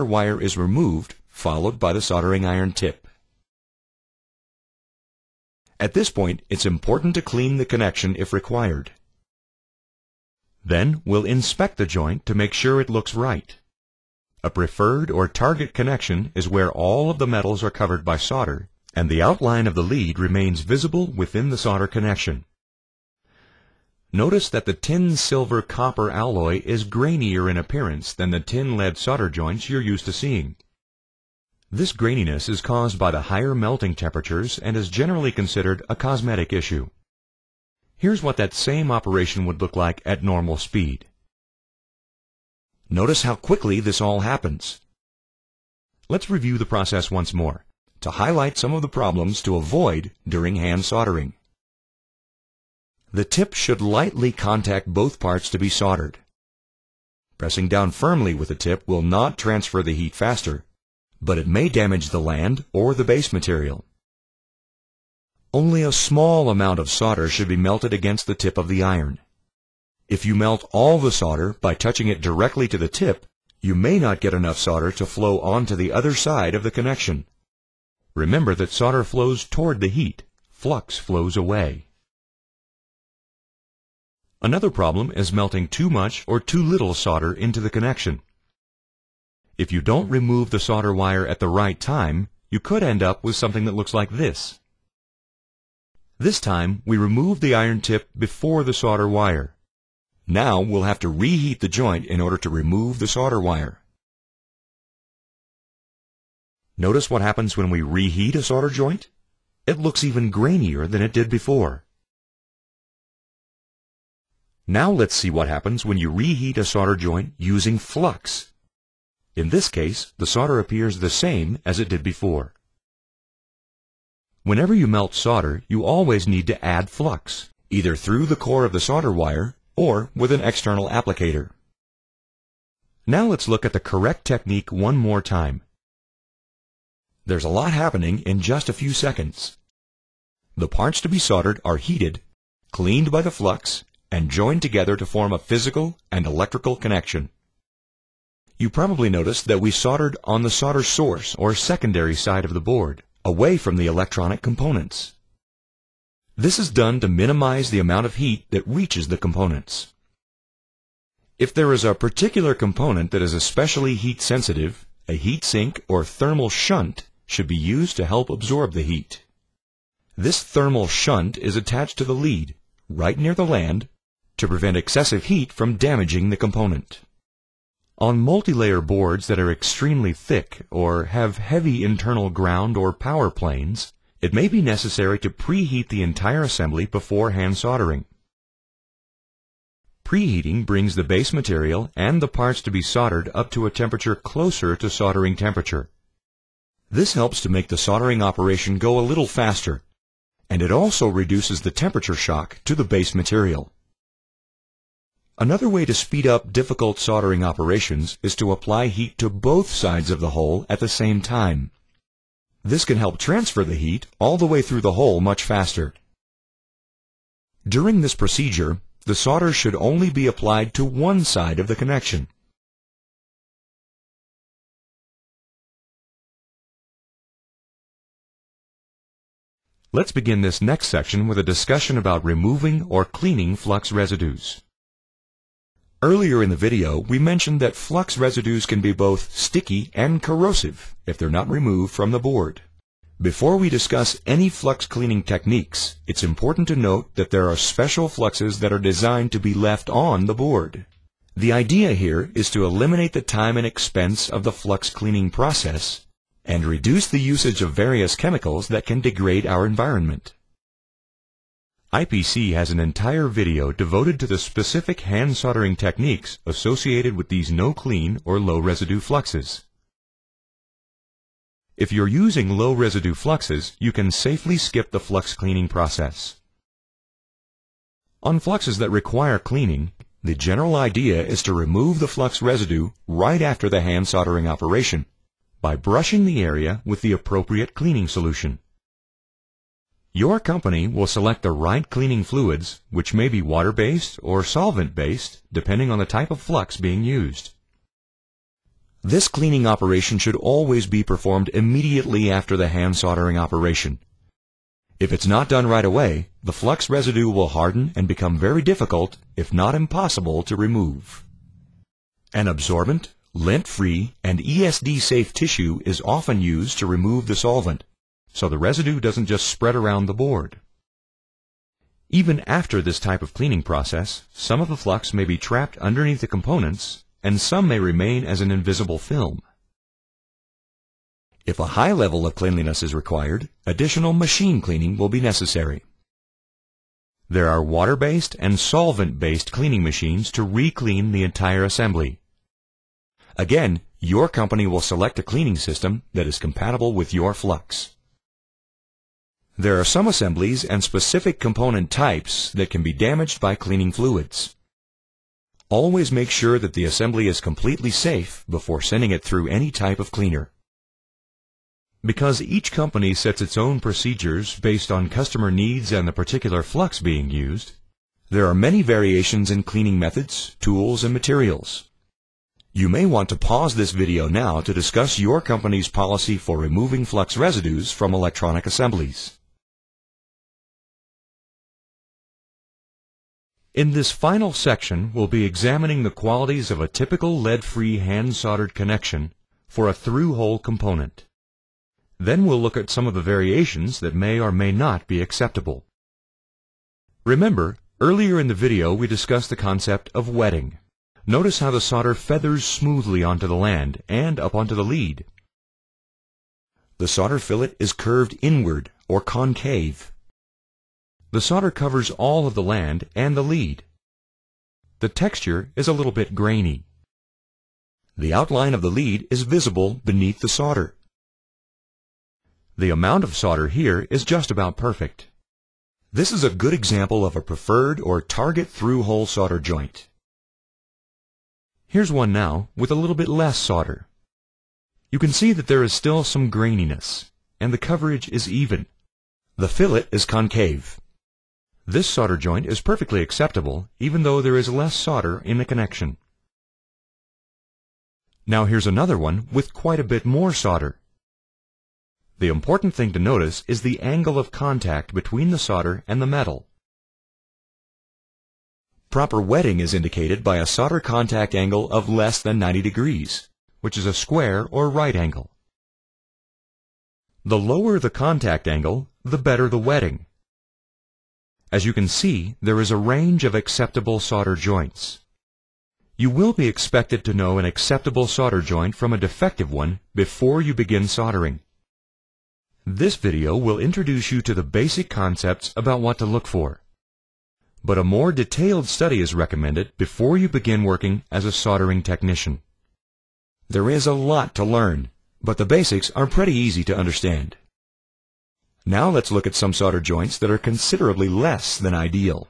wire is removed, followed by the soldering iron tip. At this point, it's important to clean the connection if required. Then we'll inspect the joint to make sure it looks right. A preferred or target connection is where all of the metals are covered by solder, and the outline of the lead remains visible within the solder connection. Notice that the tin-silver-copper alloy is grainier in appearance than the tin-lead solder joints you're used to seeing. This graininess is caused by the higher melting temperatures and is generally considered a cosmetic issue. Here's what that same operation would look like at normal speed. Notice how quickly this all happens. Let's review the process once more to highlight some of the problems to avoid during hand soldering. The tip should lightly contact both parts to be soldered. Pressing down firmly with the tip will not transfer the heat faster, but it may damage the land or the base material. Only a small amount of solder should be melted against the tip of the iron. If you melt all the solder by touching it directly to the tip, you may not get enough solder to flow onto the other side of the connection. Remember that solder flows toward the heat, flux flows away. Another problem is melting too much or too little solder into the connection. If you don't remove the solder wire at the right time, you could end up with something that looks like this. This time, we removed the iron tip before the solder wire. Now we'll have to reheat the joint in order to remove the solder wire. Notice what happens when we reheat a solder joint? It looks even grainier than it did before. Now let's see what happens when you reheat a solder joint using flux. In this case, the solder appears the same as it did before. Whenever you melt solder, you always need to add flux, either through the core of the solder wire or with an external applicator. Now let's look at the correct technique one more time. There's a lot happening in just a few seconds. The parts to be soldered are heated, cleaned by the flux, and joined together to form a physical and electrical connection. You probably noticed that we soldered on the solder source or secondary side of the board, away from the electronic components. This is done to minimize the amount of heat that reaches the components. If there is a particular component that is especially heat sensitive, a heat sink or thermal shunt should be used to help absorb the heat. This thermal shunt is attached to the lead, right near the land, to prevent excessive heat from damaging the component. On multi-layer boards that are extremely thick or have heavy internal ground or power planes, it may be necessary to preheat the entire assembly before hand soldering. Preheating brings the base material and the parts to be soldered up to a temperature closer to soldering temperature. This helps to make the soldering operation go a little faster, and it also reduces the temperature shock to the base material. Another way to speed up difficult soldering operations is to apply heat to both sides of the hole at the same time. This can help transfer the heat all the way through the hole much faster. During this procedure, the solder should only be applied to one side of the connection. Let's begin this next section with a discussion about removing or cleaning flux residues. Earlier in the video, we mentioned that flux residues can be both sticky and corrosive if they're not removed from the board. Before we discuss any flux cleaning techniques, it's important to note that there are special fluxes that are designed to be left on the board. The idea here is to eliminate the time and expense of the flux cleaning process and reduce the usage of various chemicals that can degrade our environment. IPC has an entire video devoted to the specific hand soldering techniques associated with these no-clean or low-residue fluxes. If you're using low-residue fluxes, you can safely skip the flux cleaning process. On fluxes that require cleaning, the general idea is to remove the flux residue right after the hand soldering operation by brushing the area with the appropriate cleaning solution. Your company will select the right cleaning fluids, which may be water-based or solvent-based, depending on the type of flux being used. This cleaning operation should always be performed immediately after the hand soldering operation. If it's not done right away, the flux residue will harden and become very difficult, if not impossible, to remove. An absorbent, lint-free, and ESD-safe tissue is often used to remove the solvent, so the residue doesn't just spread around the board. Even after this type of cleaning process, some of the flux may be trapped underneath the components, and some may remain as an invisible film. If a high level of cleanliness is required, additional machine cleaning will be necessary. There are water-based and solvent-based cleaning machines to re-clean the entire assembly. Again, your company will select a cleaning system that is compatible with your flux. There are some assemblies and specific component types that can be damaged by cleaning fluids. Always make sure that the assembly is completely safe before sending it through any type of cleaner. Because each company sets its own procedures based on customer needs and the particular flux being used, there are many variations in cleaning methods, tools, and materials. You may want to pause this video now to discuss your company's policy for removing flux residues from electronic assemblies. In this final section, we'll be examining the qualities of a typical lead-free hand-soldered connection for a through-hole component. Then we'll look at some of the variations that may or may not be acceptable. Remember, earlier in the video we discussed the concept of wetting. Notice how the solder feathers smoothly onto the land and up onto the lead. The solder fillet is curved inward or concave. The solder covers all of the land and the lead. The texture is a little bit grainy. The outline of the lead is visible beneath the solder. The amount of solder here is just about perfect. This is a good example of a preferred or target through-hole solder joint. Here's one now with a little bit less solder. You can see that there is still some graininess, and the coverage is even. The fillet is concave. This solder joint is perfectly acceptable, even though there is less solder in the connection. Now here's another one with quite a bit more solder. The important thing to notice is the angle of contact between the solder and the metal. Proper wetting is indicated by a solder contact angle of less than 90 degrees, which is a square or right angle. The lower the contact angle, the better the wetting. As you can see, there is a range of acceptable solder joints. You will be expected to know an acceptable solder joint from a defective one before you begin soldering. This video will introduce you to the basic concepts about what to look for. But a more detailed study is recommended before you begin working as a soldering technician. There is a lot to learn, but the basics are pretty easy to understand. Now let's look at some solder joints that are considerably less than ideal.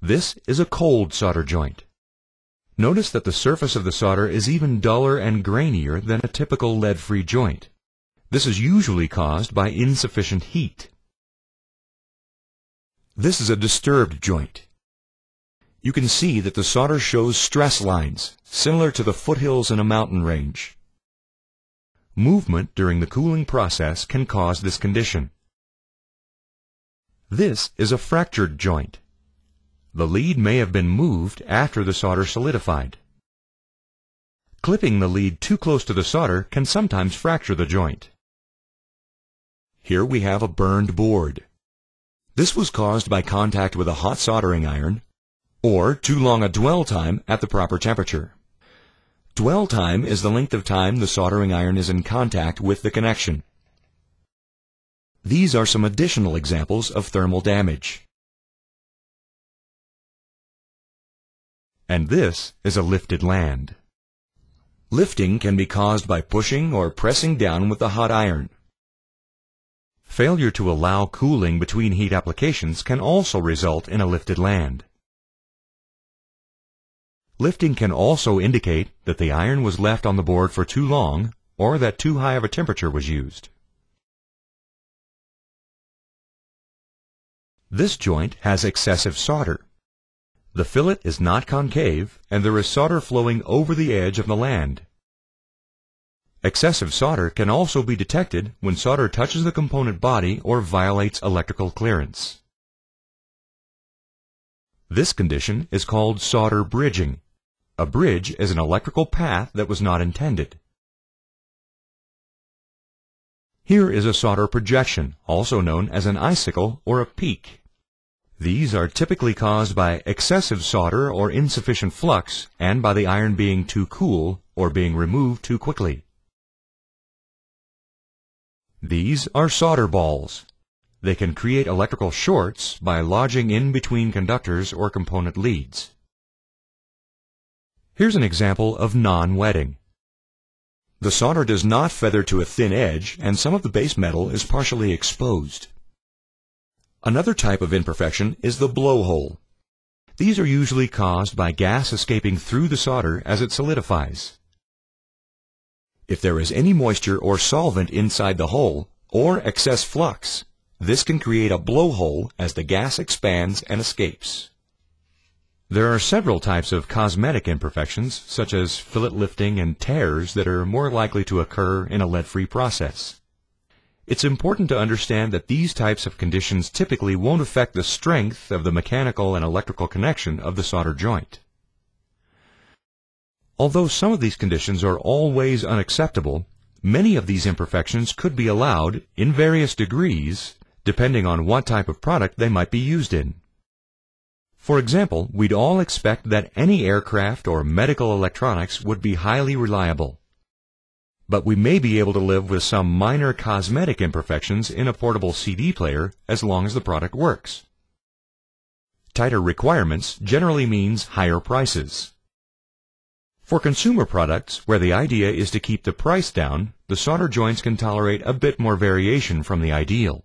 This is a cold solder joint. Notice that the surface of the solder is even duller and grainier than a typical lead-free joint. This is usually caused by insufficient heat. This is a disturbed joint. You can see that the solder shows stress lines, similar to the foothills in a mountain range. Movement during the cooling process can cause this condition. This is a fractured joint. The lead may have been moved after the solder solidified. Clipping the lead too close to the solder can sometimes fracture the joint. Here we have a burned board. This was caused by contact with a hot soldering iron or too long a dwell time at the proper temperature. Dwell time is the length of time the soldering iron is in contact with the connection. These are some additional examples of thermal damage. And this is a lifted land. Lifting can be caused by pushing or pressing down with the hot iron. Failure to allow cooling between heat applications can also result in a lifted land. Lifting can also indicate that the iron was left on the board for too long or that too high of a temperature was used. This joint has excessive solder. The fillet is not concave and there is solder flowing over the edge of the land. Excessive solder can also be detected when solder touches the component body or violates electrical clearance. This condition is called solder bridging. A bridge is an electrical path that was not intended. Here is a solder projection, also known as an icicle or a peak. These are typically caused by excessive solder or insufficient flux and by the iron being too cool or being removed too quickly. These are solder balls. They can create electrical shorts by lodging in between conductors or component leads. Here's an example of non-wetting. The solder does not feather to a thin edge, and some of the base metal is partially exposed. Another type of imperfection is the blowhole. These are usually caused by gas escaping through the solder as it solidifies. If there is any moisture or solvent inside the hole, or excess flux, this can create a blowhole as the gas expands and escapes. There are several types of cosmetic imperfections, such as fillet lifting and tears, that are more likely to occur in a lead-free process. It's important to understand that these types of conditions typically won't affect the strength of the mechanical and electrical connection of the solder joint. Although some of these conditions are always unacceptable, many of these imperfections could be allowed in various degrees, depending on what type of product they might be used in. For example, we'd all expect that any aircraft or medical electronics would be highly reliable. But we may be able to live with some minor cosmetic imperfections in a portable CD player as long as the product works. Tighter requirements generally means higher prices. For consumer products, where the idea is to keep the price down, the solder joints can tolerate a bit more variation from the ideal.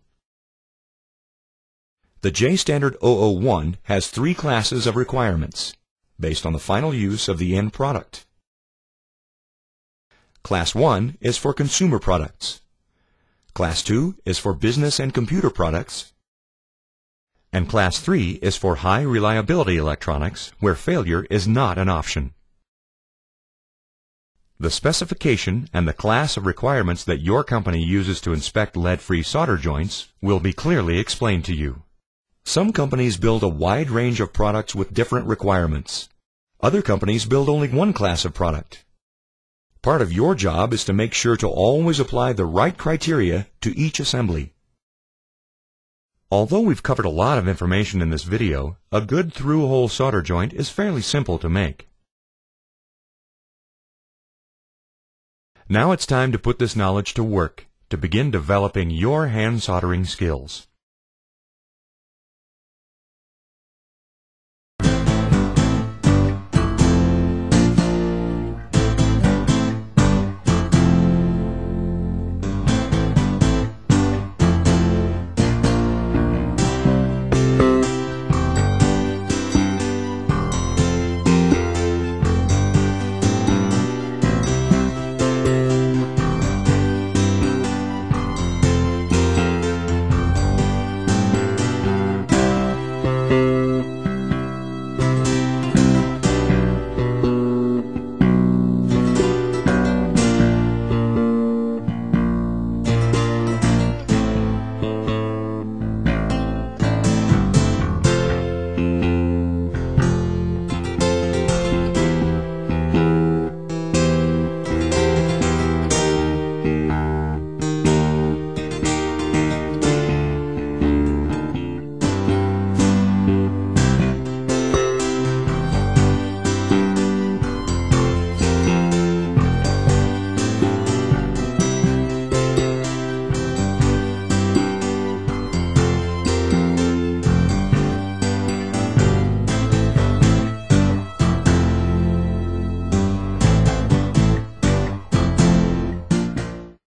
The J Standard 001 has 3 classes of requirements, based on the final use of the end product. Class 1 is for consumer products. Class 2 is for business and computer products. And Class 3 is for high reliability electronics, where failure is not an option. The specification and the class of requirements that your company uses to inspect lead-free solder joints will be clearly explained to you. Some companies build a wide range of products with different requirements. Other companies build only one class of product. Part of your job is to make sure to always apply the right criteria to each assembly. Although we've covered a lot of information in this video, a good through-hole solder joint is fairly simple to make. Now it's time to put this knowledge to work to begin developing your hand soldering skills.